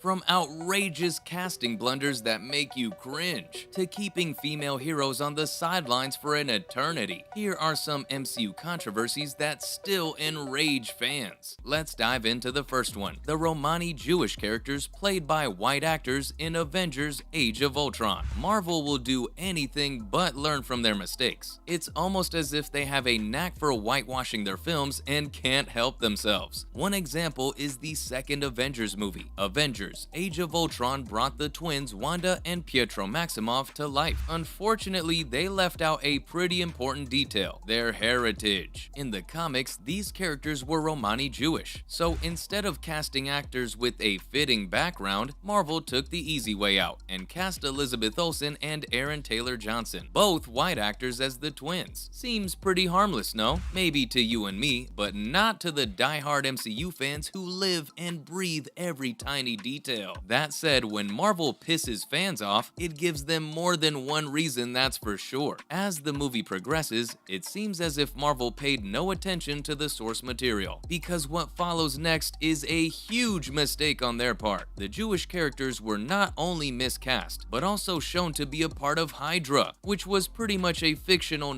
From outrageous casting blunders that make you cringe, to keeping female heroes on the sidelines for an eternity, here are some MCU controversies that still enrage fans. Let's dive into the first one: the Romani Jewish characters played by white actors in Avengers Age of Ultron. Marvel will do anything but learn from their mistakes. It's almost as if they have a knack for whitewashing their films and can't help themselves. One example is the second Avengers movie. Avengers Age of Ultron brought the twins Wanda and Pietro Maximoff to life. Unfortunately, they left out a pretty important detail: their heritage. In the comics, these characters were Romani Jewish, so instead of casting actors with a fitting background, Marvel took the easy way out and cast Elizabeth Olsen and Aaron Taylor Johnson, both white actors, as the twins. Seems pretty harmless, no? Maybe to you and me, but not to the die-hard MCU fans who live and breathe every tiny detail. That said, when Marvel pisses fans off, it gives them more than one reason, that's for sure. As the movie progresses, it seems as if Marvel paid no attention to the source material, because what follows next is a huge mistake on their part. The Jewish characters were not only miscast, but also shown to be a part of Hydra, which was pretty much a fictional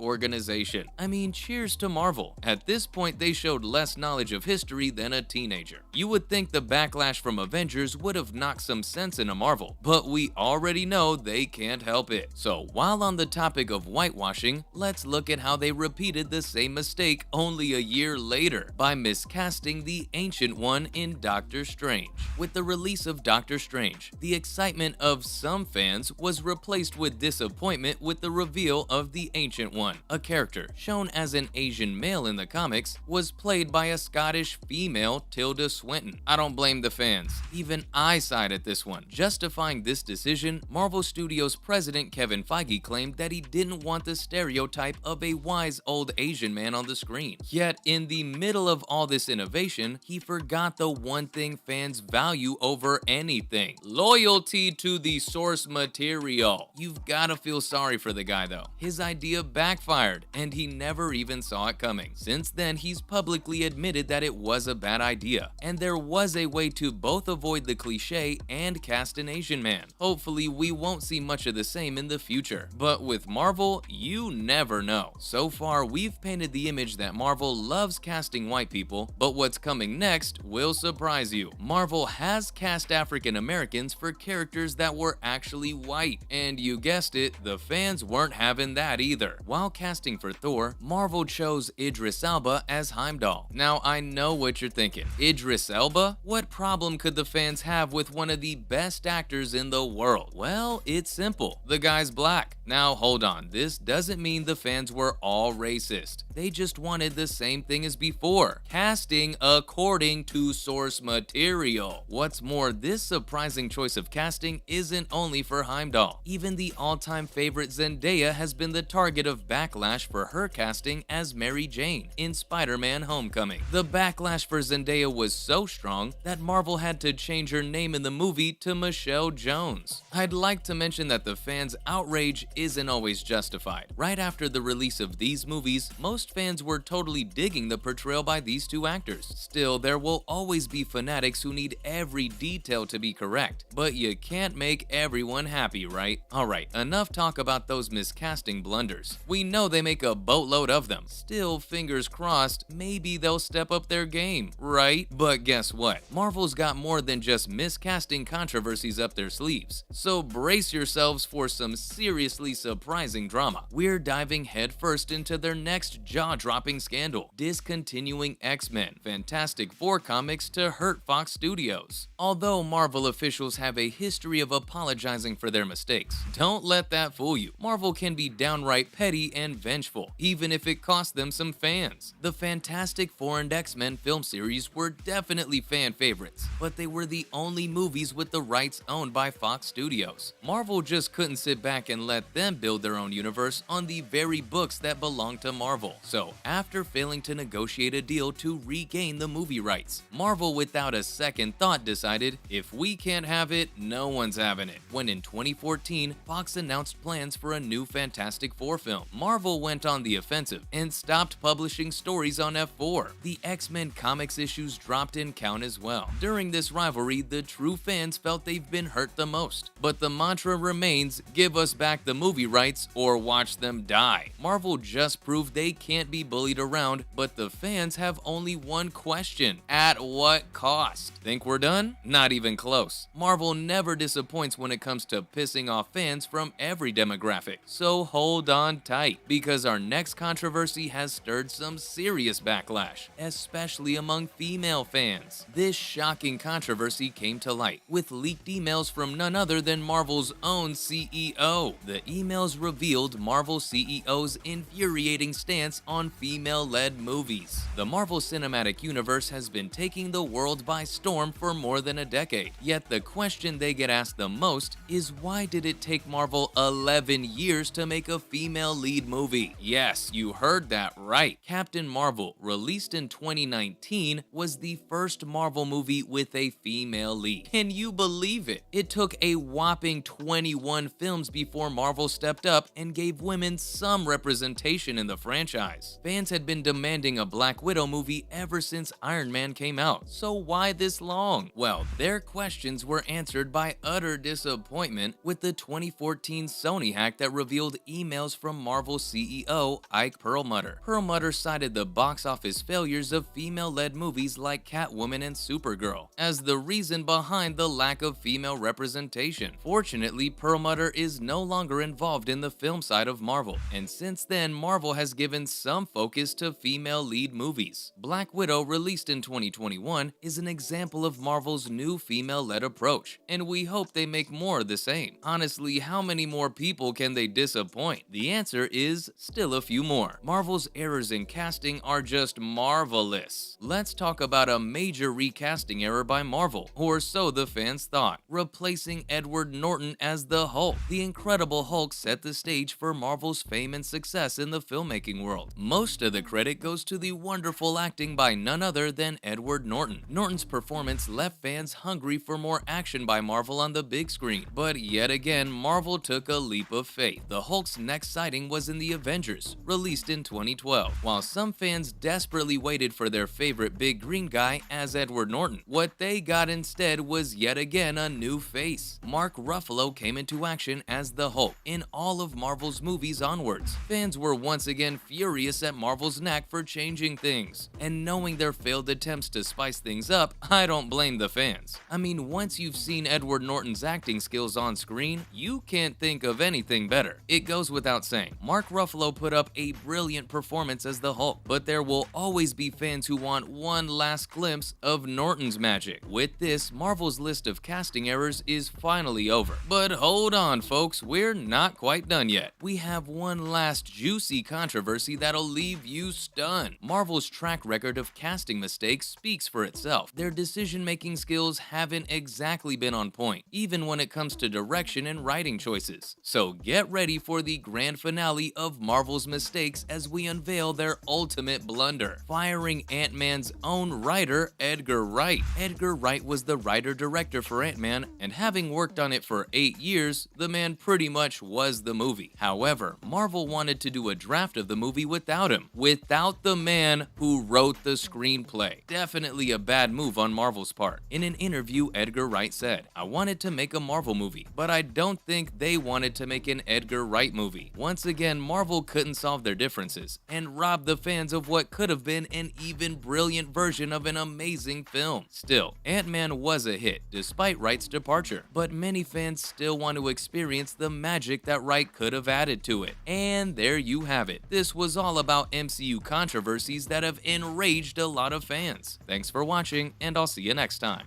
organization. I mean, cheers to Marvel. At this point, they showed less knowledge of history than a teenager. You would think the backlash from Avengers would have knocked some sense into Marvel, but we already know they can't help it. So while on the topic of whitewashing, let's look at how they repeated the same mistake only a year later by miscasting the Ancient One in Doctor Strange. With the release of Doctor Strange, the excitement of some fans was replaced with disappointment with the reveal of the Ancient One. A character shown as an Asian male in the comics was played by a Scottish female, Tilda Swinton. I don't blame the fans. Even I sighed at this one. Justifying this decision, Marvel Studios president Kevin Feige claimed that he didn't want the stereotype of a wise old Asian man on the screen. Yet, in the middle of all this innovation, he forgot the one thing fans value over anything: loyalty to the source material. You've gotta feel sorry for the guy though. His idea backfired, and he never even saw it coming. Since then, he's publicly admitted that it was a bad idea, and there was a way to both avoid the cliche and cast an Asian man. Hopefully, we won't see much of the same in the future, but with Marvel, you never know. So far, we've painted the image that Marvel loves casting white people, but what's coming next will surprise you. Marvel has cast African Americans for characters that were actually white, and you guessed it, the fans weren't having that either. While casting for Thor, Marvel chose Idris Elba as Heimdall. Now, I know what you're thinking. Idris Elba? What problem could the fans have with one of the best actors in the world? Well, it's simple. The guy's black. Now, hold on. This doesn't mean the fans were all racist. They just wanted the same thing as before: casting according to source material. What's more, this surprising choice of casting isn't only for Heimdall. Even the all-time favorite Zendaya has been the target of backlash for her casting as Mary Jane in Spider-Man: Homecoming. The backlash for Zendaya was so strong that Marvel had to change her name in the movie to Michelle Jones. I'd like to mention that the fans' outrage isn't always justified. Right after the release of these movies, most fans were totally digging the portrayal by these two actors. Still, there will always be fanatics who need every detail to be correct, but you can't make everyone happy, right? Alright, enough talk about those miscasting blunders. We know they make a boatload of them. Still, fingers crossed, maybe they'll step up their game, right? But guess what? Marvel's got more than just miscasting controversies up their sleeves. So brace yourselves for some seriously surprising drama. We're diving headfirst into their next jaw-dropping scandal: discontinuing X-Men Fantastic Four comics to hurt Fox Studios. Although Marvel officials have a history of apologizing for their mistakes, don't let that fool you. Marvel can be downright petty and vengeful, even if it costs them some fans. The Fantastic Four and X-Men film series were definitely fan favorites, but they were the only movies with the rights owned by Fox Studios. Marvel just couldn't sit back and let them build their own universe on the very books that belong to Marvel. So, after failing to negotiate a deal to regain the movie rights, Marvel, without a second thought, decided, if we can't have it, no one's having it. When in 2014, Fox announced plans for a new Fantastic Four film. Marvel went on the offensive and stopped publishing stories on F4. The X-Men comics issues dropped in count as well. During this rivalry, the true fans felt they've been hurt the most. But the mantra remains, give us back the movie rights or watch them die. Marvel just proved they can't be bullied around, but the fans have only one question: at what cost? Think we're done? Not even close. Marvel never disappoints when it comes to pissing off fans from every demographic. So hold on tight, because our next controversy has stirred some serious backlash, especially among female fans. This shocking controversy came to light with leaked emails from none other than Marvel's own CEO. The emails revealed Marvel CEO's infuriating stance on female-led movies. The Marvel Cinematic Universe has been taking the world by storm for more than a decade, yet the question they get asked the most is, why did it take Marvel 11 years to make a female lead movie? Yes, you heard that right. Captain Marvel, released in 2019, was the first Marvel movie with a female lead. Can you believe it? It took a whopping 21 films before Marvel stepped up and gave women some representation in the franchise. Fans had been demanding a Black Widow movie ever since Iron Man came out, so why this long? Well, their questions were answered by utter disappointment with the 2014 Sony hack that revealed emails from Marvel CEO Ike Perlmutter. Perlmutter cited the box office failures of female-led movies like Catwoman and Supergirl as the reason behind the lack of female representation. Fortunately, Perlmutter is no longer involved in the film side of Marvel, and since then, Marvel has given some focus to female lead movies. Black Widow, released in 2021, is an example of Marvel's new female-led approach, and we hope they make more of the same. Honestly, how many more people can they disappoint? The answer is still a few more. Marvel's errors in casting are just marvelous. Let's talk about a major recasting error by Marvel, or so the fans thought: replacing Edward Norton as the Hulk. The Incredible Hulk set the stage for Marvel's fame and success in the filmmaking world. Most of the credit goes to the wonderful acting by none other than Edward Norton. Norton's performance left fans hungry for more action by Marvel on the big screen, but yet again, Marvel took a leap of faith. The Hulk's next sighting was in The Avengers, released in 2012. While some fans desperately waited for their favorite big green guy as Edward Norton, what they got instead was yet again a new face. Mark Ruffalo came into action as the Hulk in all of Marvel's movies onwards. Fans were once again furious at Marvel's knack for changing things, and knowing their failed attempts to spice things up, I don't blame the fans. I mean, once you've seen Edward Norton's acting skills on screen, you can't think of anything better. It goes without saying, Mark Ruffalo put up a brilliant performance as the Hulk, but there will always be fans who want one last glimpse of Norton's magic. With this, Marvel's list of casting errors is finally over. But hold on, folks, we're not quite done yet. We have one last juicy controversy that'll leave you stunned. Marvel's track record of casting mistakes speaks for itself. Their decision-making skills haven't exactly been on point, even when it comes to direction and writing choices. So get ready for the grand finale of Marvel's mistakes as we unveil their ultimate blunder: firing Ant-Man's own writer, Edgar Wright. Edgar Wright was the writer-director for Ant-Man, and having worked on it for 8 years, the man pretty much was the movie. However, Marvel wanted to do a draft of the movie without him, without the man who wrote the screenplay. Definitely a bad move on Marvel's part. In an interview, Edgar Wright said, "I wanted to make a Marvel movie, but I don't think they wanted to make an Edgar Wright movie." Once again, Marvel couldn't solve their differences and robbed the fans of what could have been an even brilliant version of an amazing film. Still, Ant-Man was a hit, despite Wright's departure, but many fans still want to experience the magic that Wright could have added to it. And there you have it. This was all about MCU controversies that have enraged a lot of fans. Thanks for watching, and I'll see you next time.